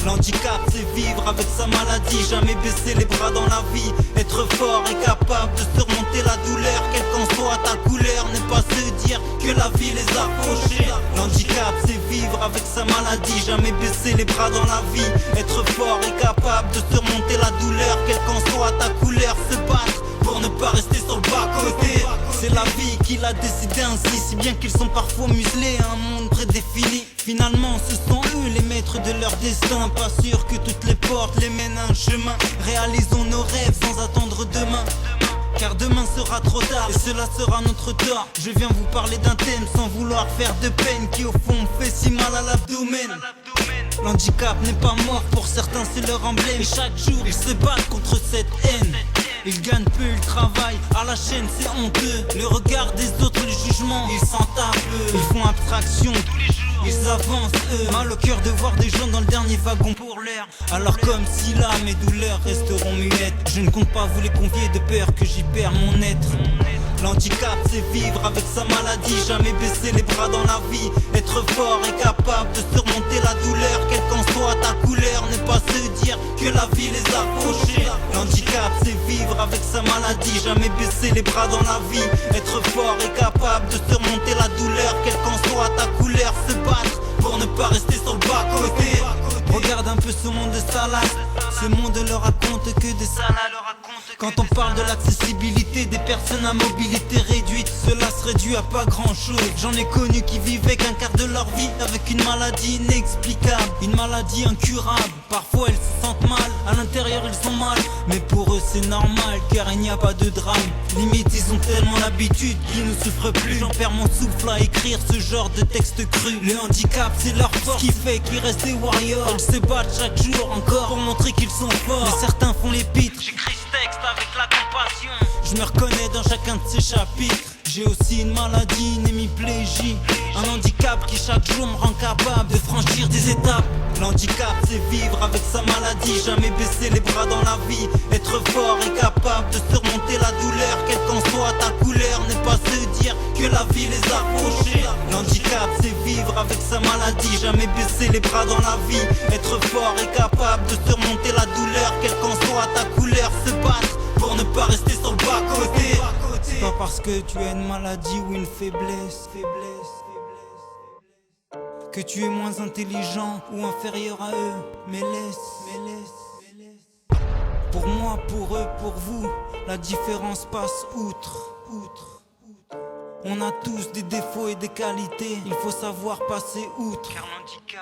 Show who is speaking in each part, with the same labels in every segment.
Speaker 1: L'handicap c'est vivre avec sa maladie, jamais baisser les bras dans la vie, être fort et capable de surmonter la douleur, quelle qu'en soit ta couleur, ne pas se dire que la vie les a fauchés. L'handicap c'est vivre avec sa maladie, jamais baisser les bras dans la vie, être fort et capable de surmonter la douleur, quelle qu'en soit ta couleur, se battre pour ne pas rester sur le bas-côté. C'est la vie qui l'a décidé ainsi, si bien qu'ils sont parfois muselés à un monde prédéfini. Finalement ce sont eux les maîtres de leur destin, pas sûr que toutes les portes les mènent à un chemin. Réalisons nos rêves sans attendre demain, car demain sera trop tard et cela sera notre tort. Je viens vous parler d'un thème sans vouloir faire de peine, qui au fond fait si mal à l'abdomen. L'handicap n'est pas mort, pour certains c'est leur emblème, et chaque jour ils se battent contre cette haine. Ils gagnent peu, ils travaillent, à la chaîne c'est honteux. Le regard des autres, le jugement, ils s'en tapent. Ils font abstraction, ils avancent eux. Mal au cœur de voir des gens dans le dernier wagon pour l'air. Alors comme si là mes douleurs resteront muettes, je ne compte pas vous les convier de peur que j'y perds mon être. L'handicap c'est vivre avec sa maladie, jamais baisser les bras dans la vie, être fort et capable de surmonter la douleur, quelle qu'en soit ta couleur, ne pas se dire que la vie les a fauchés. L'handicap c'est vivre avec sa maladie, jamais baisser les bras dans la vie, être fort et capable de surmonter la douleur, quelle qu'en soit ta couleur, se battre pour ne pas rester sur le bas-côté. Regarde un peu ce monde de salade, ce monde leur raconte que des salades. Quand on parle de l'accessibilité des personnes à mobilité réduite, cela se réduit à pas grand chose. J'en ai connu qui vivaient qu'un quart de leur vie avec une maladie inexplicable, une maladie incurable. Parfois ils se sentent mal, à l'intérieur ils sont mal, mais pour eux c'est normal car il n'y a pas de drame. Limite ils ont tellement l'habitude qu'ils ne souffrent plus. J'en perds mon souffle à écrire ce genre de texte cru. Le handicap c'est leur force qui fait qu'ils restent des warriors. Ils se battent chaque jour encore pour montrer qu'ils sont forts, mais certains font les pitres. J'écris ce texte avec la compassion, je me reconnais dans chacun de ces chapitres. J'ai aussi une maladie, une hémiplégie, un handicap qui chaque jour me rend capable de franchir des étapes. L'handicap c'est vivre avec sa maladie, jamais baisser les bras dans la vie, être fort et capable de surmonter la douleur, quelle qu'en soit ta couleur, ne pas se dire que la vie les a fauchés. L'handicap c'est vivre avec sa maladie, jamais baisser les bras dans la vie, être fort et capable de surmonter la douleur, quelle qu'en soit ta couleur, se battre pour ne pas rester sur le bas-côté. C'est pas parce que tu as une maladie ou une faiblesse que tu es moins intelligent ou inférieur à eux, mais laisse. Pour moi, pour eux, pour vous, la différence passe outre. On a tous des défauts et des qualités, il faut savoir passer outre. Car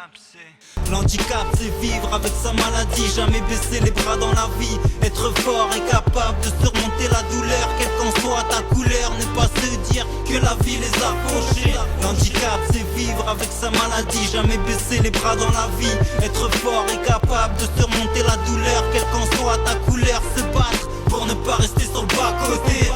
Speaker 1: l'handicap c'est vivre avec sa maladie, jamais baisser les bras dans la vie, être fort et capable de surmonter la douleur, quelle qu'en soit ta couleur, ne pas se dire que la vie les a fauchés. L'handicap c'est vivre avec sa maladie, jamais baisser les bras dans la vie, être fort et capable de surmonter la douleur, quelle qu'en soit ta couleur, se battre pour ne pas rester sur le bas-côté.